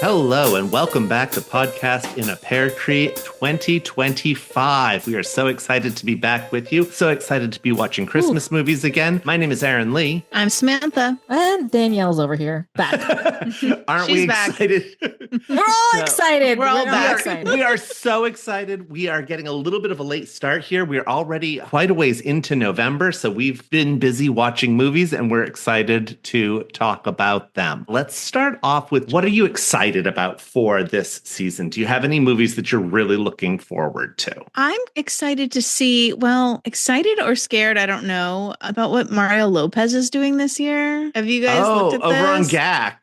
Hello and welcome back to Podcast in a Pear Tree 2025. We are so excited to be back with you. So excited to be watching Christmas movies again. My name is Aaron Lee. I'm Samantha. And Danielle's over here. Back. Aren't we excited? We're all excited. We're all back. We are so excited. We are getting a little bit of a late start here. We're already quite a ways into November, so we've been busy watching movies and we're excited to talk about them. Let's start off with, what are you excited about for this season? Do you have any movies that you're really looking forward to? I'm excited to see, excited or scared, I don't know, about what Mario Lopez is doing this year. Have you guys looked at this? Over on GAC.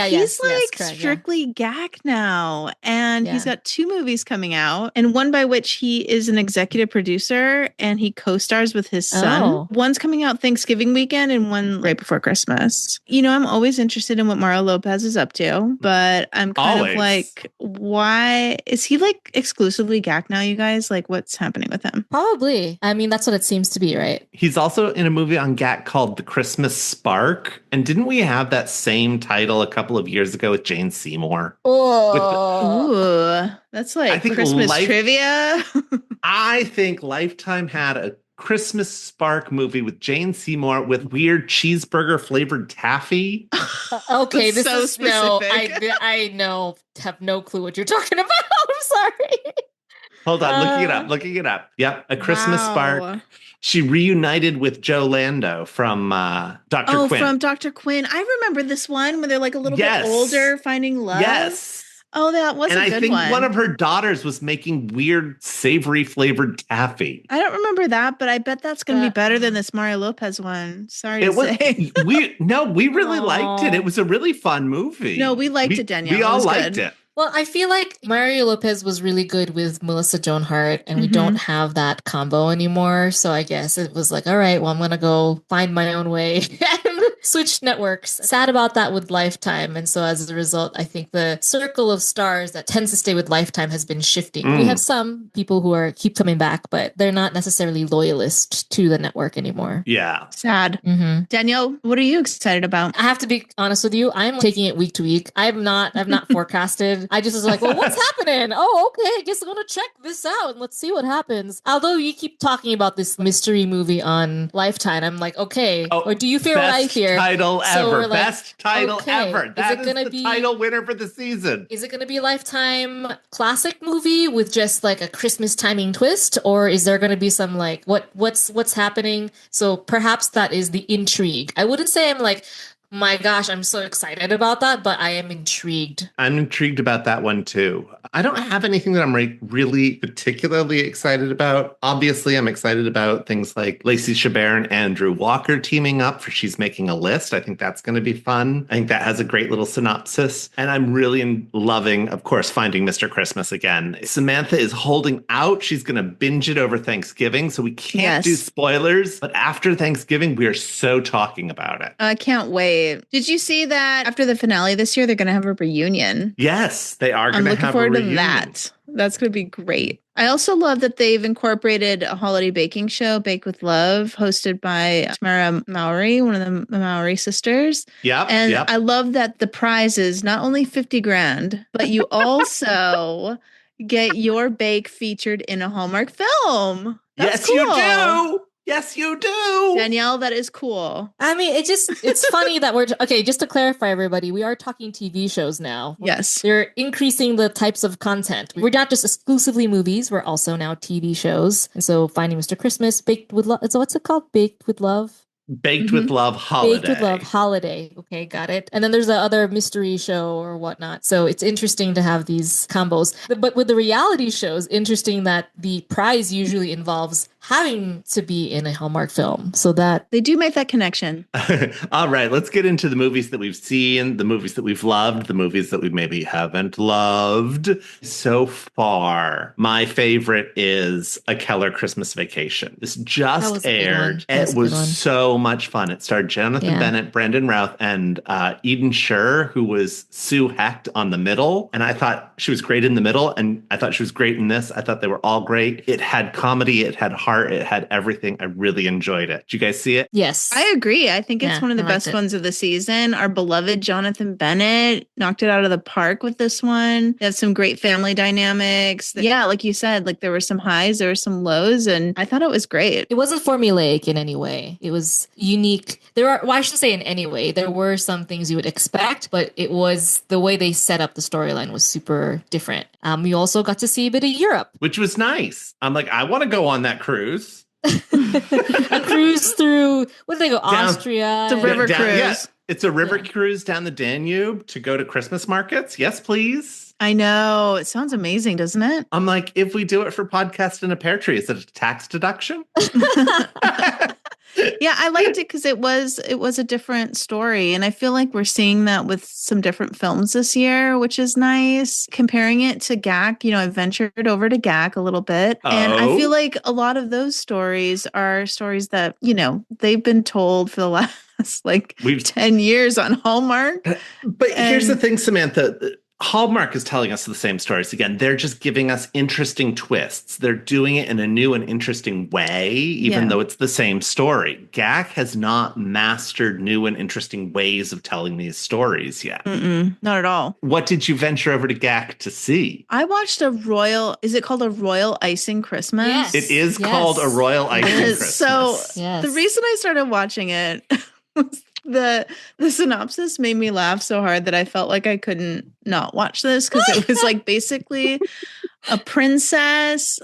He's strictly GAC now. And he's got 2 movies coming out, and one by which he is an executive producer and he co-stars with his son. Oh. One's coming out Thanksgiving weekend and one right before Christmas. You know, I'm always interested in what Mario Lopez is up to, but I'm kind of like, why is he like exclusively GAC now, you guys? Like, what's happening with him? Probably. I mean, that's what it seems to be, right? He's also in a movie on GAC called The Christmas Spark. And didn't we have that same title a couple of years ago with Jane Seymour? Ooh, that's like Christmas trivia. I think Lifetime had a Christmas Spark movie with Jane Seymour with weird cheeseburger flavored taffy. Okay, this so is specific. I have no clue what you're talking about. I'm sorry. Hold on, looking it up. Yep, A Christmas Spark. She reunited with Joe Lando from Dr. Quinn. From Dr. Quinn. I remember this one when they're like a little bit older, finding love. Yes. Oh, that was a good one. And I think one of her daughters was making weird savory flavored taffy. I don't remember that, but I bet that's going to be better than this Mario Lopez one. Sorry to say. We really liked it. It was a really fun movie. No, we liked it, Danielle. We all liked it. Well, I feel like Mario Lopez was really good with Melissa Joan Hart, and we don't have that combo anymore. So I guess it was like, all right, well, I'm going to go find my own way and switch networks. Sad about that with Lifetime. And so as a result, I think the circle of stars that tends to stay with Lifetime has been shifting. We have some people who keep coming back, but they're not necessarily loyalist to the network anymore. Yeah. Sad. Danielle, what are you excited about? I have to be honest with you. I'm taking it week to week. I've not forecasted. I just was like, well, what's happening? Oh, okay. I guess I'm going to check this out and let's see what happens. Although you keep talking about this mystery movie on Lifetime, I'm like, okay. Or do you fear what I fear? Title ever. Like, Best title ever. That is the title winner for the season. Is it going to be a Lifetime classic movie with just like a Christmas timing twist? Or is there going to be some like, what's happening? So perhaps that is the intrigue. I wouldn't say I'm like, my gosh, I'm so excited about that, but I am intrigued. I'm intrigued about that one too. I don't have anything that I'm really particularly excited about. Obviously, I'm excited about things like Lacey Chabert and Andrew Walker teaming up for She's Making a List. I think that's going to be fun. I think that has a great little synopsis. And I'm really loving, of course, Finding Mr. Christmas again. Samantha is holding out. She's going to binge it over Thanksgiving, so we can't do spoilers. But after Thanksgiving, we are so talking about it. I can't wait. Did you see that after the finale this year, they're going to have a reunion? Yes, they are going to have a reunion. I'm looking forward to that. That's going to be great. I also love that they've incorporated a holiday baking show, Bake with Love, hosted by Tamara Mowry, one of the Mowry sisters. And I love that the prize is not only 50 grand, but you also get your bake featured in a Hallmark film. That's cool. You do. Yes, you do. Danielle, that is cool. I mean, it's funny that okay, just to clarify, everybody, we are talking TV shows now. Yes. They're increasing the types of content. We're not just exclusively movies, we're also now TV shows. And so Finding Mr. Christmas, Baked with Love. So what's it called? Baked with Love? Baked with Love Holiday. Baked with Love Holiday. Okay, got it. And then there's the other mystery show or whatnot. So it's interesting to have these combos. But with the reality shows, interesting that the prize usually involves having to be in a Hallmark film. So that they do make that connection. All right, let's get into the movies that we've seen, the movies that we've loved, the movies that we maybe haven't loved so far. My favorite is A Keller Christmas Vacation. This just aired. It was so much fun. It starred Jonathan Bennett, Brandon Routh, and Eden Scher, who was Sue Hecht on The Middle. And I thought she was great in The Middle, and I thought she was great in this. I thought they were all great. It had comedy, it had heart. heart. It had everything. I really enjoyed it. Did you guys see it? Yes. I agree. I think it's one of the best ones of the season. Our beloved Jonathan Bennett knocked it out of the park with this one. They have some great family dynamics. Yeah, like you said, like there were some highs, there were some lows, and I thought it was great. It wasn't formulaic in any way. It was unique. I shouldn't say in any way. There were some things you would expect, but it was the way they set up the storyline was super different. We also got to see a bit of Europe, which was nice. I'm like, I want to go on that cruise. A cruise through, what did they go? Austria. It's a river cruise. Yeah, it's a river cruise down the Danube to go to Christmas markets. Yes, please. I know. It sounds amazing, doesn't it? I'm like, if we do it for Podcast in a Pear Tree, is it a tax deduction? Yeah, I liked it because it was a different story. And I feel like we're seeing that with some different films this year, which is nice. Comparing it to GAC, I ventured over to GAC a little bit. Oh. And I feel like a lot of those stories are stories that, they've been told for the last 10 years on Hallmark. But here's the thing, Samantha. Hallmark is telling us the same stories again. They're just giving us interesting twists. They're doing it in a new and interesting way, even though it's the same story. GAC has not mastered new and interesting ways of telling these stories yet. Not at all. What did you venture over to GAC to see? I watched is it called a Royal Icing Christmas? Yes. It is called a Royal Icing Christmas. So the reason I started watching it was the synopsis made me laugh so hard that I felt like I couldn't not watch this because it was like basically a princess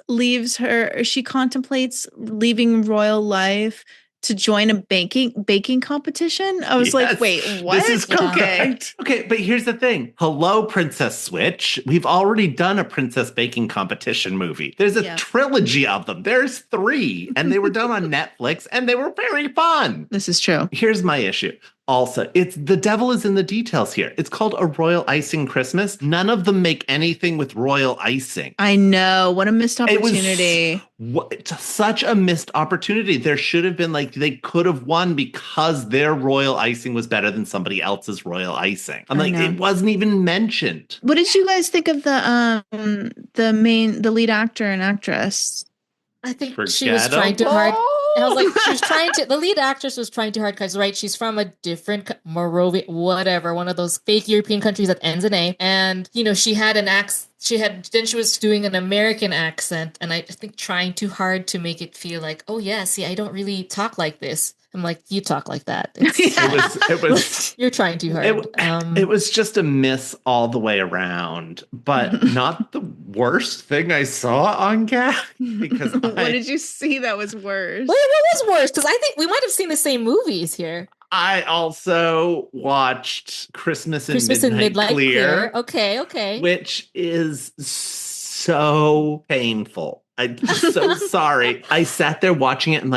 she contemplates leaving royal life to join a baking competition. I was like, wait, what? This is correct. Okay, but here's the thing. Hello, Princess Switch. We've already done a princess baking competition movie. There's a trilogy of them. There's 3, and they were done on Netflix, and they were very fun. This is true. Here's my issue. Also, the devil is in the details here. It's called a Royal Icing Christmas. None of them make anything with royal icing. I know. What a missed opportunity. It's such a missed opportunity. There should have been they could have won because their royal icing was better than somebody else's royal icing. It wasn't even mentioned. What did you guys think of the lead actor and actress? I think she was trying too hard. And I was like, the lead actress was trying too hard because, she's from a different Moravia, whatever, one of those fake European countries that ends in A. And, she had an accent. Then she was doing an American accent. And I think trying too hard to make it feel like, oh, yeah, see, I don't really talk like this. I'm like, you talk like that. It was. You're trying too hard. It was just a miss all the way around, but not the worst thing I saw on GAC. Because what did you see that was worse? What was worse? Because I think we might have seen the same movies here. I also watched Christmas in Midnight Clear. Okay. Which is so painful. I'm just so sorry. I sat there watching it and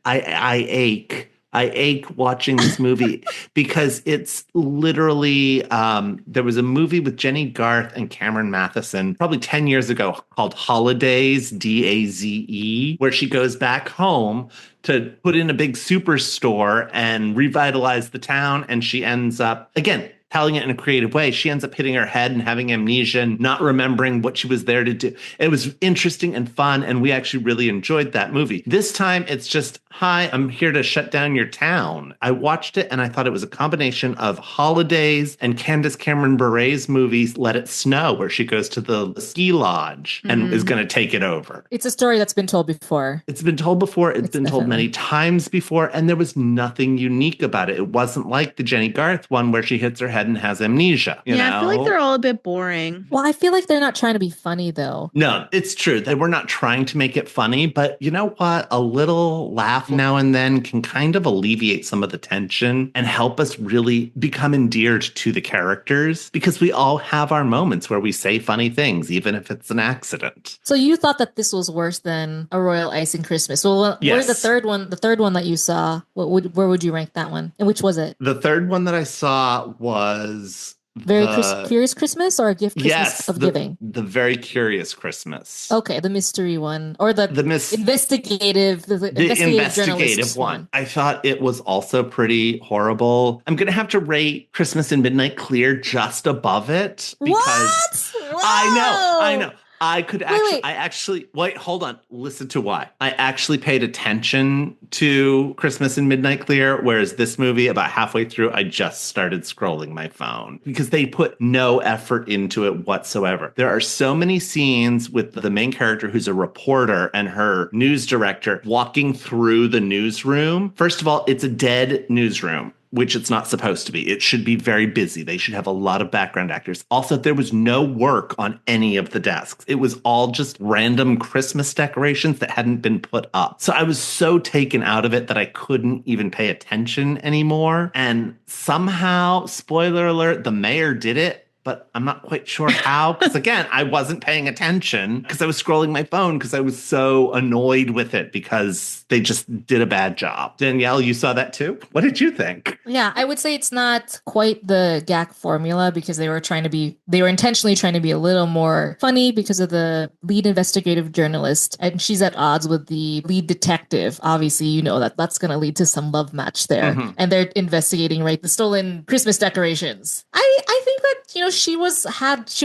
I ache. I ache watching this movie because it's literally, there was a movie with Jenny Garth and Cameron Matheson probably 10 years ago called Holidays, Daze, where she goes back home to put in a big superstore and revitalize the town. And she ends up, again, telling it in a creative way. She ends up hitting her head and having amnesia and not remembering what she was there to do. It was interesting and fun, and we actually really enjoyed that movie. This time, it's just, hi, I'm here to shut down your town. I watched it, and I thought it was a combination of Holidays and Candace Cameron Bure's movies Let It Snow, where she goes to the ski lodge and is going to take it over. It's a story that's been told before. It's been told before. It's been told many times before, and there was nothing unique about it. It wasn't like the Jenny Garth one where she hits her head and has amnesia. You know? I feel like they're all a bit boring. Well, I feel like they're not trying to be funny, though. No, it's true. They were not trying to make it funny, but you know what? A little laugh now and then can kind of alleviate some of the tension and help us really become endeared to the characters, because we all have our moments where we say funny things, even if it's an accident. So you thought that this was worse than A Royal Icing Christmas. Well, yes. What is the third one that you saw? Where would you rank that one? And which was it? The third one that I saw was Curious Christmas or a gift Christmas of giving? The Very Curious Christmas. Okay, the mystery one or the investigative one. I thought it was also pretty horrible. I'm going to have to rate Christmas in Midnight Clear just above it because what? I know. I could actually, wait, hold on. Listen to why. I actually paid attention to Christmas in Midnight Clear, whereas this movie, about halfway through, I just started scrolling my phone because they put no effort into it whatsoever. There are so many scenes with the main character who's a reporter and her news director walking through the newsroom. First of all, it's a dead newsroom, which it's not supposed to be. It should be very busy. They should have a lot of background actors. Also, there was no work on any of the desks. It was all just random Christmas decorations that hadn't been put up. So I was so taken out of it that I couldn't even pay attention anymore. And somehow, spoiler alert, the mayor did it. But I'm not quite sure how, because again, I wasn't paying attention because I was scrolling my phone because I was so annoyed with it because they just did a bad job. Danielle, you saw that too? What did you think? Yeah, I would say it's not quite the GAC formula because they were intentionally trying to be a little more funny because of the lead investigative journalist, and she's at odds with the lead detective. Obviously, you know that's going to lead to some love match there. Mm-hmm. And they're investigating, right, the stolen Christmas decorations. I think that, she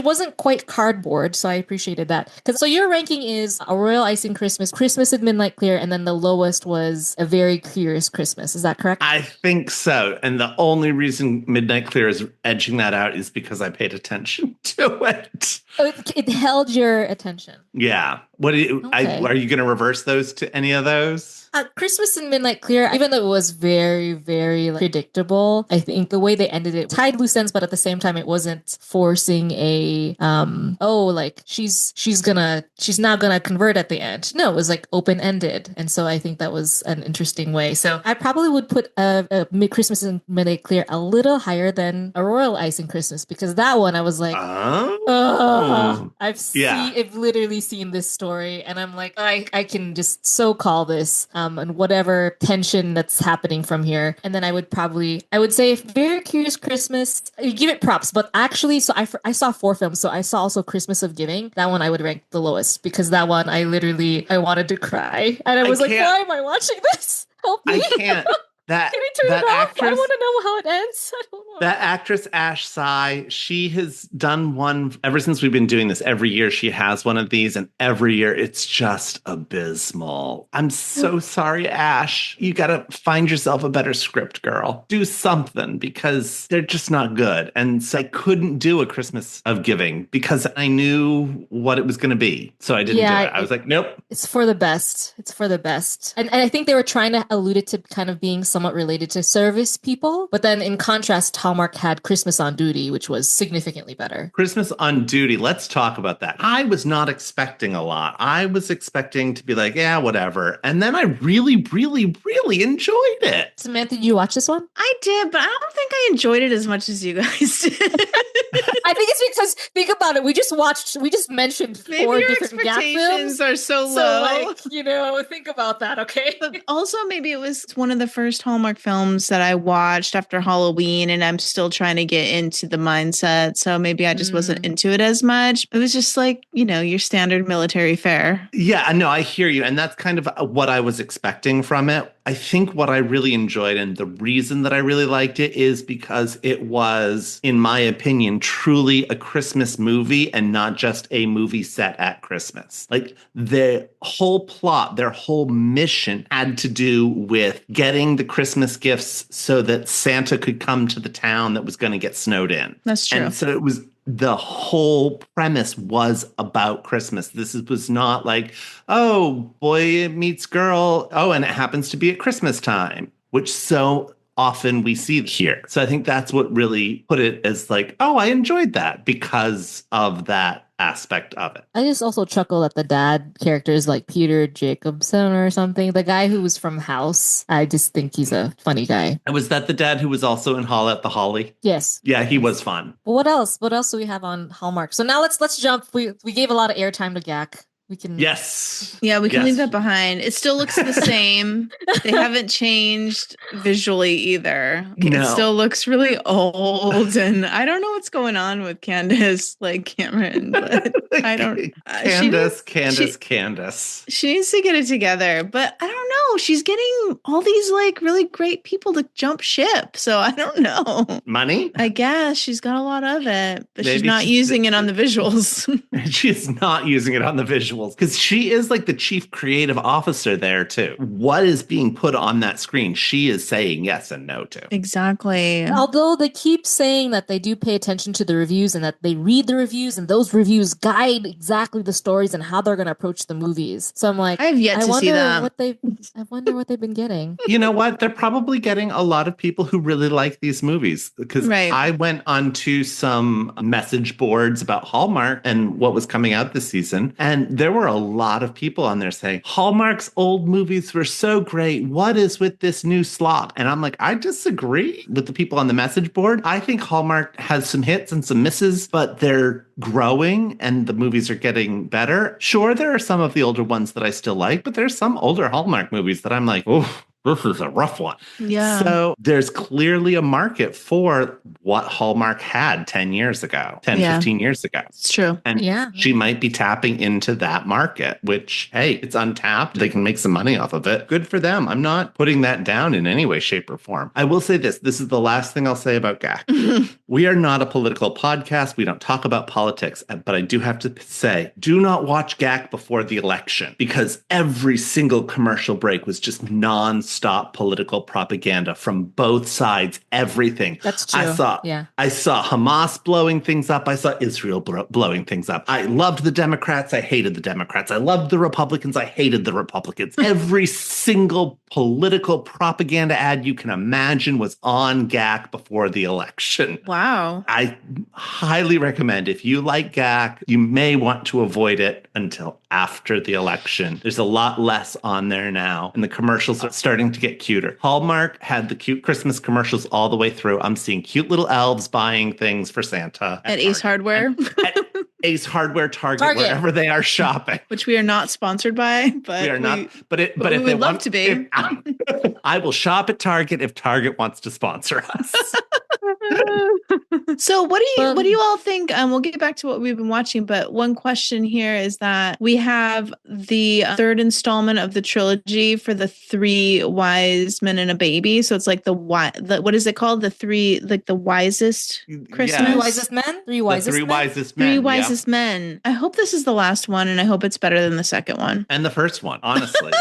wasn't quite cardboard, so I appreciated that. So your ranking is A Royal Icing Christmas, Christmas at Midnight Clear, and then the lowest was A Very Curious Christmas. Is that correct? I think so. And the only reason Midnight Clear is edging that out is because I paid attention to it. Oh, it held your attention. Yeah. What are you going to reverse those to any of those? Christmas in Midnight Clear, even though it was very, very predictable, I think the way they ended it tied loose ends, but at the same time, it wasn't forcing a she's not gonna convert at the end. No, it was like open ended, and so I think that was an interesting way. So I probably would put a Christmas in Midnight Clear a little higher than A Royal Icing Christmas because that one I was like, I've literally seen this story, and I'm like, I can just so call this. And whatever tension that's happening from here. And then I would say Very Curious Christmas, give it props. But actually, so I saw 4 films. So I saw also Christmas of Giving. That one I would rank the lowest because that one I wanted to cry. And I was like, why am I watching this? Help me. I can't. Can I turn it off? I want to know how it ends. I don't know. That actress, Ash Sai, she has done one ever since we've been doing this. Every year she has one of these, and every year it's just abysmal. I'm so sorry, Ash. You got to find yourself a better script, girl. Do something because they're just not good. And so I couldn't do a Christmas of Giving because I knew what it was going to be. So I didn't do it. I was like, nope. It's for the best. It's for the best. And I think they were trying to allude it to kind of being somewhat related to service people. But then in contrast, Hallmark had Christmas on Duty, which was significantly better. Christmas on Duty. Let's talk about that. I was not expecting a lot. I was expecting to be like, yeah, whatever. And then I really, really, really enjoyed it. Samantha, did you watch this one? I did, but I don't think I enjoyed it as much as you guys did. I think it's because, think about it, we just mentioned 4 different Gap films. Are so low. So think about that, okay? But also maybe it was one of the first Hallmark films that I watched after Halloween, and I'm still trying to get into the mindset. So maybe I just wasn't into it as much. It was just like, your standard military fare. Yeah, no, I hear you. And that's kind of what I was expecting from it. I think what I really enjoyed and the reason that I really liked it is because it was, in my opinion, truly a Christmas movie and not just a movie set at Christmas. Like the whole plot, their whole mission had to do with getting the Christmas gifts so that Santa could come to the town that was going to get snowed in. That's true. And so it was, the whole premise was about Christmas. This was not like, oh, boy meets girl. Oh, and it happens to be at Christmas time, which so often we see here. So I think that's what really put it as like, oh, I enjoyed that because of that aspect of it. I just also chuckle at the dad characters like Peter Jacobson or something. The guy who was from House. I just think he's a funny guy. And was that the dad who was also in Hall at the Holly? Yes. Yeah, he was fun. But what else? What else do we have on Hallmark? So now let's jump. We gave a lot of airtime to GAC. We can. Yes. Yeah, we can leave that behind. It still looks the same. They haven't changed visually either. No. It still looks really old, and I don't know what's going on with Candace, Cameron. But I don't. Candace. She needs to get it together. But I don't don't know. She's getting all these like really great people to jump ship. So I don't know. Money? I guess she's got a lot of it, but maybe she's not using it on the visuals. She's not using it on the visuals because she is like the chief creative officer there too. What is being put on that screen, she is saying yes and no to. Exactly. Although they keep saying that they do pay attention to the reviews and that they read the reviews and those reviews guide exactly the stories and how they're going to approach the movies. So I'm like, I have yet to see them. I wonder what they've been getting. You know what? They're probably getting a lot of people who really like these movies because I went onto some message boards about Hallmark and what was coming out this season. And there were a lot of people on there saying, Hallmark's old movies were so great. What is with this new slop? And I'm like, I disagree with the people on the message board. I think Hallmark has some hits and some misses, but they're growing and the movies are getting better. Sure, there are some of the older ones that I still like, but there's some older Hallmark movies that I'm like, oh, this is a rough one. Yeah. So there's clearly a market for what Hallmark had 10 years ago, 15 years ago. It's true. And she might be tapping into that market, which, hey, it's untapped. They can make some money off of it. Good for them. I'm not putting that down in any way, shape, or form. I will say this. This is the last thing I'll say about GAC. We are not a political podcast. We don't talk about politics. But I do have to say, do not watch GAC before the election because every single commercial break was just non-stop political propaganda from both sides, everything. That's true. I saw Hamas blowing things up. I saw Israel blowing things up. I loved the Democrats. I hated the Democrats. I loved the Republicans. I hated the Republicans. Every single political propaganda ad you can imagine was on GAC before the election. Wow. I highly recommend if you like GAC, you may want to avoid it until after the election. There's a lot less on there now, and the commercials are starting to get cuter. Hallmark had the cute Christmas commercials all the way through. I'm seeing cute little elves buying things for Santa. At Ace Hardware? At Ace Hardware, Target, wherever they are shopping. Which we are not sponsored by, but we are not. But if we they would love to be. I will shop at Target if Target wants to sponsor us. So what do you all think? We'll get back to what we've been watching, but one question here is that we have the third installment of the trilogy for the Three Wise Men and a Baby. So it's like what is it called? The wisest Christmas? Three wisest men? Three wisest men. Three wisest men. I hope this is the last one, and I hope it's better than the second one. And the first one, honestly.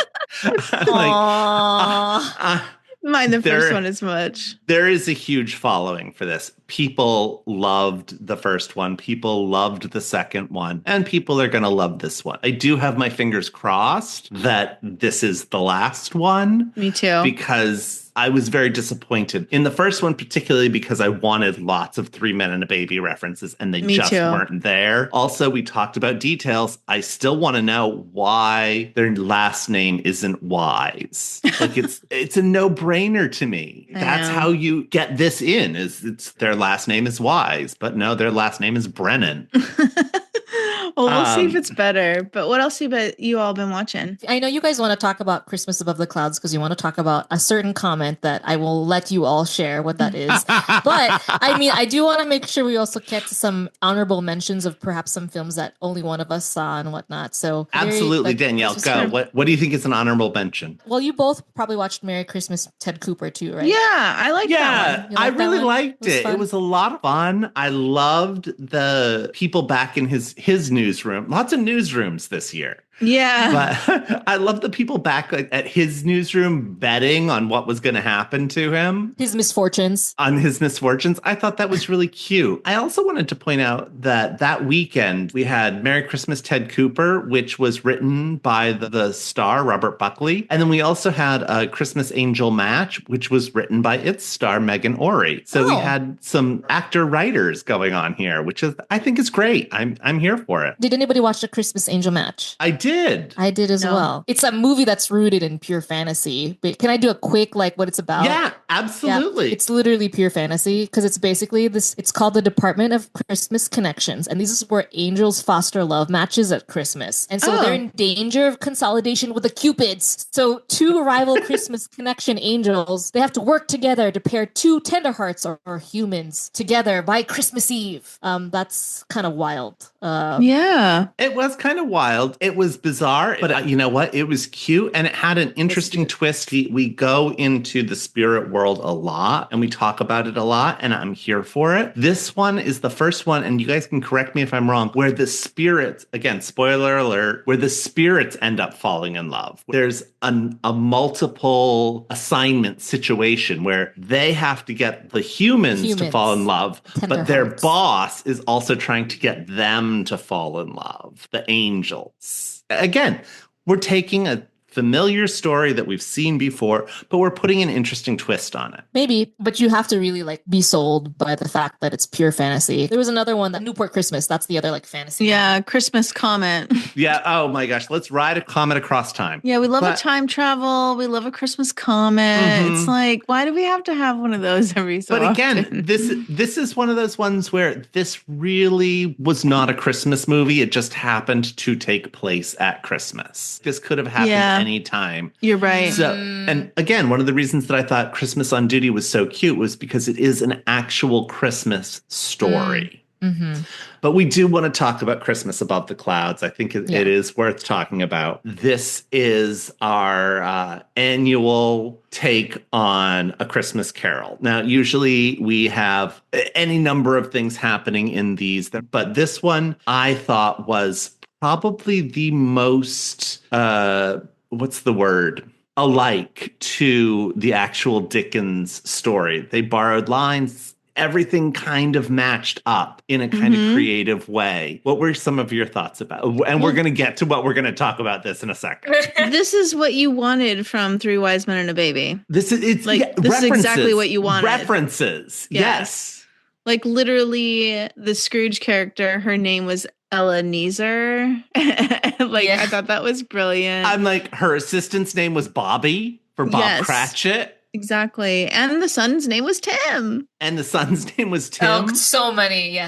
Mind the first one as much. There is a huge following for this. People loved the first one. People loved the second one. And people are going to love this one. I do have my fingers crossed that this is the last one. Me too. Because I was very disappointed in the first one, particularly because I wanted lots of Three Men and a Baby references and they weren't there. Also, we talked about details. I still want to know why their last name isn't Wise. Like it's a no-brainer to me. That's how you get this in, is it's their last name is Wise, but no, their last name is Brennan. Well, we'll see if it's better. But what else have you all been watching? I know you guys want to talk about Christmas Above the Clouds because you want to talk about a certain comment that I will let you all share what that is. But I mean, I do want to make sure we also get to some honorable mentions of perhaps some films that only one of us saw and whatnot. So absolutely, Danielle, go. What do you think is an honorable mention? Well, you both probably watched Merry Christmas, Ted Cooper too, right? Yeah, I like that one. I really liked it. It was a lot of fun. I loved the people back in his newsroom. Lots of newsrooms this year. Yeah. But I love the people back at his newsroom betting on what was going to happen to him. His misfortunes. On his misfortunes. I thought that was really cute. I also wanted to point out that weekend we had Merry Christmas, Ted Cooper, which was written by the star, Robert Buckley. And then we also had a Christmas Angel Match, which was written by its star, Megan Ory. So we had some actor-writers going on here, which I think is great. I'm here for it. Did anybody watch the Christmas Angel Match? I did. I did as well. It's a movie that's rooted in pure fantasy. But can I do a quick, what it's about? Yeah, absolutely. Yeah, it's literally pure fantasy because it's basically it's called the Department of Christmas Connections. And this is where angels foster love matches at Christmas. And so they're in danger of consolidation with the Cupids. So two rival Christmas connection angels, they have to work together to pair two tender hearts or humans together by Christmas Eve. That's kind of wild. Yeah. It was kind of wild. It was bizarre, but you know what? It was cute and it had an interesting twist. We go into the spirit world a lot and we talk about it a lot, and I'm here for it. This one is the first one, and you guys can correct me if I'm wrong, where the spirits, again, spoiler alert, where the spirits end up falling in love. There's a multiple assignment situation where they have to get the humans to fall in love, but their boss is also trying to get them to fall in love, the angels. Again, we're taking a familiar story that we've seen before, but we're putting an interesting twist on it. Maybe, but you have to really like be sold by the fact that it's pure fantasy. There was another one, that Newport Christmas. That's the other like fantasy. Yeah, one. Christmas Comet. Yeah. Oh my gosh. Let's ride a comet across time. Yeah, we love a time travel. We love a Christmas comet. Mm-hmm. It's like, why do we have to have one of those every so often? But again, this is one of those ones where this really was not a Christmas movie. It just happened to take place at Christmas. This could have happened any time. You're right. So, and again, one of the reasons that I thought Christmas on Duty was so cute was because it is an actual Christmas story. Mm-hmm. But we do want to talk about Christmas Above the Clouds. I think it is worth talking about. This is our annual take on A Christmas Carol. Now, usually we have any number of things happening in these, but this one I thought was probably the most, what's the word? Alike to the actual Dickens story. They borrowed lines. Everything kind of matched up in a kind of creative way. What were some of your thoughts about? And we're going to get to what we're going to talk about this in a second. This is what you wanted from Three Wise Men and a Baby. This is exactly what you wanted. References. Yes. Like literally the Scrooge character, her name was Ebenezer. I thought that was brilliant. I'm like, her assistant's name was Bobby for Bob Cratchit. Exactly. And the son's name was Tim. Oh, so many,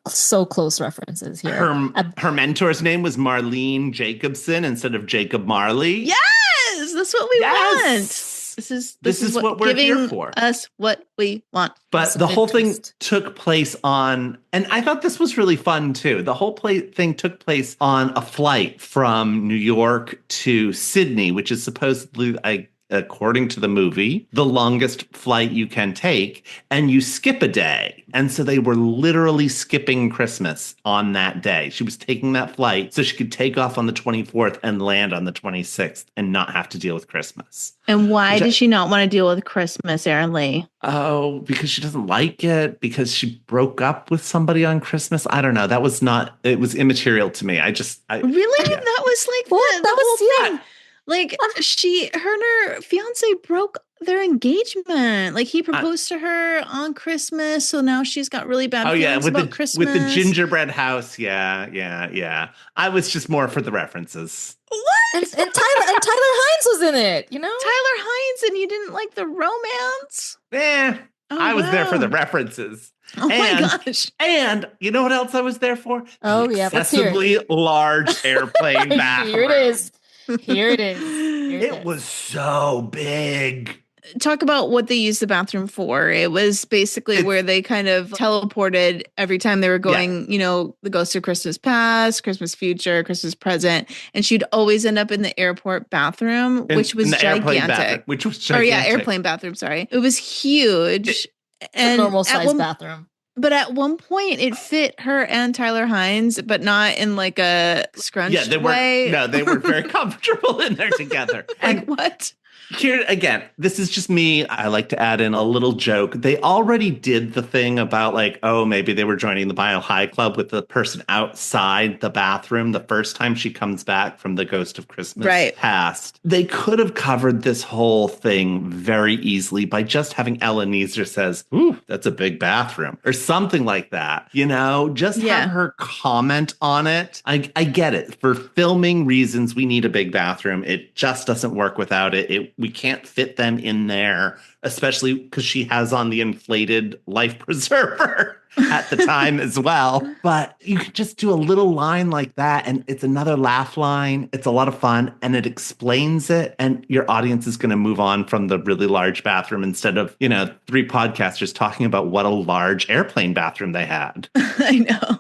so close references here. Her mentor's name was Marlene Jacobson instead of Jacob Marley. Yes, that's what we want. This is what we're here for. Us what we want. But the whole thing took place on, and I thought this was really fun too. The whole thing took place on a flight from New York to Sydney, which is supposedly, according to the movie, the longest flight you can take, and you skip a day. And so they were literally skipping Christmas on that day. She was taking that flight so she could take off on the 24th and land on the 26th and not have to deal with Christmas. And why did she not want to deal with Christmas, Erin Lee? Oh, because she doesn't like it, because she broke up with somebody on Christmas. I don't know. It was immaterial to me. Really? Yeah. That was like the whole thing. Like her and her fiance broke their engagement. Like he proposed to her on Christmas, so now she's got really bad feelings about Christmas. With the gingerbread house, yeah. I was just more for the references. What? And Tyler Hines was in it. You know, Tyler Hines, and you didn't like the romance? I was there for the references. Oh my gosh. And you know what else I was there for? Oh the excessively large airplane bathroom. Here it is. It was so big. Talk about what they used the bathroom for. It was basically where they kind of teleported every time they were going, the Ghost of Christmas Past, Christmas Future, Christmas Present. And she'd always end up in the airport bathroom, which was gigantic. Airplane bathroom, sorry. It was huge. And a normal size bathroom. But at one point, it fit her and Tyler Hines, but not in like a scrunched way. No, they were very comfortable in there together. Like what? Here, again, this is just me. I like to add in a little joke. They already did the thing about maybe they were joining the Mile High Club with the person outside the bathroom the first time she comes back from the Ghost of Christmas Past. They could have covered this whole thing very easily by just having Ebenezer says, "Ooh, that's a big bathroom," or something like that. Have her comment on it. I get it. For filming reasons, we need a big bathroom. It just doesn't work without it. We can't fit them in there, especially because she has on the inflated life preserver. at the time as well. But you could just do a little line like that, and it's another laugh line. It's a lot of fun, and it explains it, and your audience is going to move on from the really large bathroom instead of, 3 podcasters talking about what a large airplane bathroom they had. I know.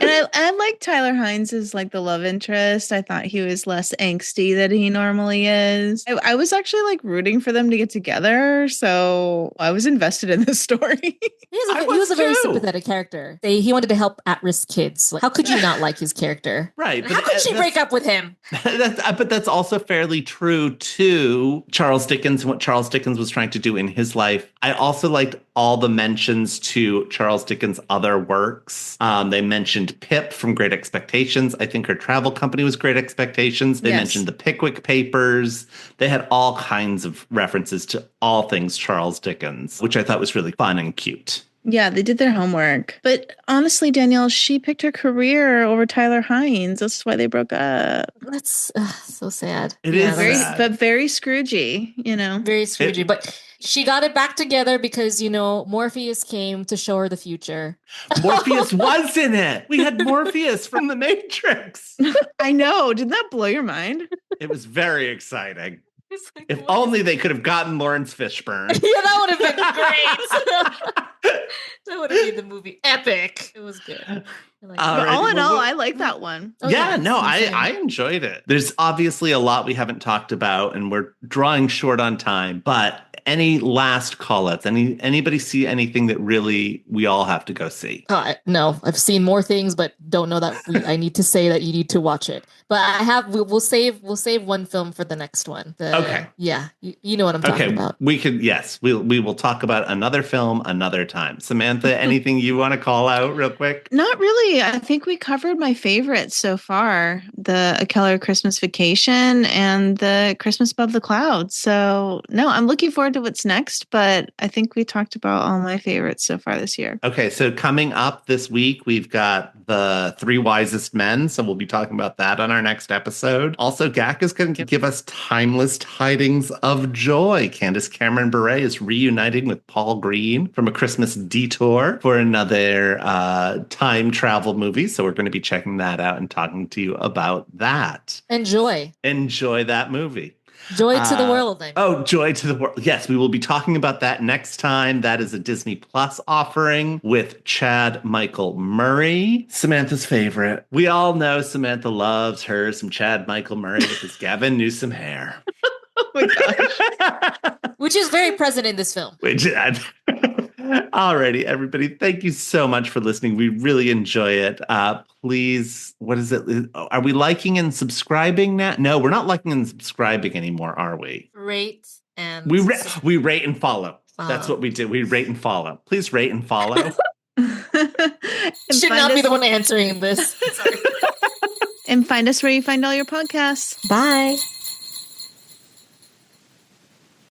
And I like Tyler Hines as like the love interest. I thought he was less angsty than he normally is. I was actually like rooting for them to get together, so I was invested in this story. He was a very sympathetic character. He wanted to help at-risk kids. Like, how could you not like his character? Right. How could she break up with him? But that's also fairly true to Charles Dickens and what Charles Dickens was trying to do in his life. I also liked all the mentions to Charles Dickens' other works. They mentioned Pip from Great Expectations. I think her travel company was Great Expectations. They mentioned the Pickwick Papers. They had all kinds of references to all things Charles Dickens, which I thought was really fun and cute. Yeah, they did their homework. But honestly, Danielle, she picked her career over Tyler Hines. That's why they broke up. That's so sad. It is sad. But very Scroogey, Very Scroogey. But she got it back together because, Morpheus came to show her the future. Morpheus was in it. We had Morpheus from The Matrix. I know. Didn't that blow your mind? It was very exciting. Like, if only they could have gotten Lawrence Fishburne. Yeah, that would have been great. That would have made the movie epic. It was good. All in all, I like that one. I enjoyed it. There's obviously a lot we haven't talked about, and we're drawing short on time. But any last call-outs? Anybody see anything that really we all have to go see? No, I've seen more things, but don't know that I need to say that you need to watch it. But I have. We'll save one film for the next one. Okay. Yeah, you know what I'm talking about. We could. Yes, we will talk about another film another time. Samantha, anything you want to call out real quick? Not really. I think we covered my favorites so far: the A Keller Christmas Vacation and the Christmas Above the Clouds. So no, I'm looking forward to what's next, but I think we talked about all my favorites so far this year. Okay, so coming up this week, we've got The Three Wisest Men, so we'll be talking about that on our next episode. Also, Gak is going to give us Timeless Tidings of Joy. Candace Cameron Bure is reuniting with Paul Green from A Christmas Detour for another time travel movie, so we're going to be checking that out and talking to you about that. Enjoy that movie. Joy to the world. Joy to the world. Yes, we will be talking about that next time. That is a Disney Plus offering with Chad Michael Murray, Samantha's favorite. We all know Samantha loves her some Chad Michael Murray with his Gavin Newsom hair. Oh my gosh. Which is very present in this film. Alrighty, everybody. Thank you so much for listening. We really enjoy it. Please, what is it? Are we liking and subscribing now? No, we're not liking and subscribing anymore, are we? Rate and... We rate and follow. That's what we do. We rate and follow. Please rate and follow. Should not be the one answering this. And find us where you find all your podcasts. Bye.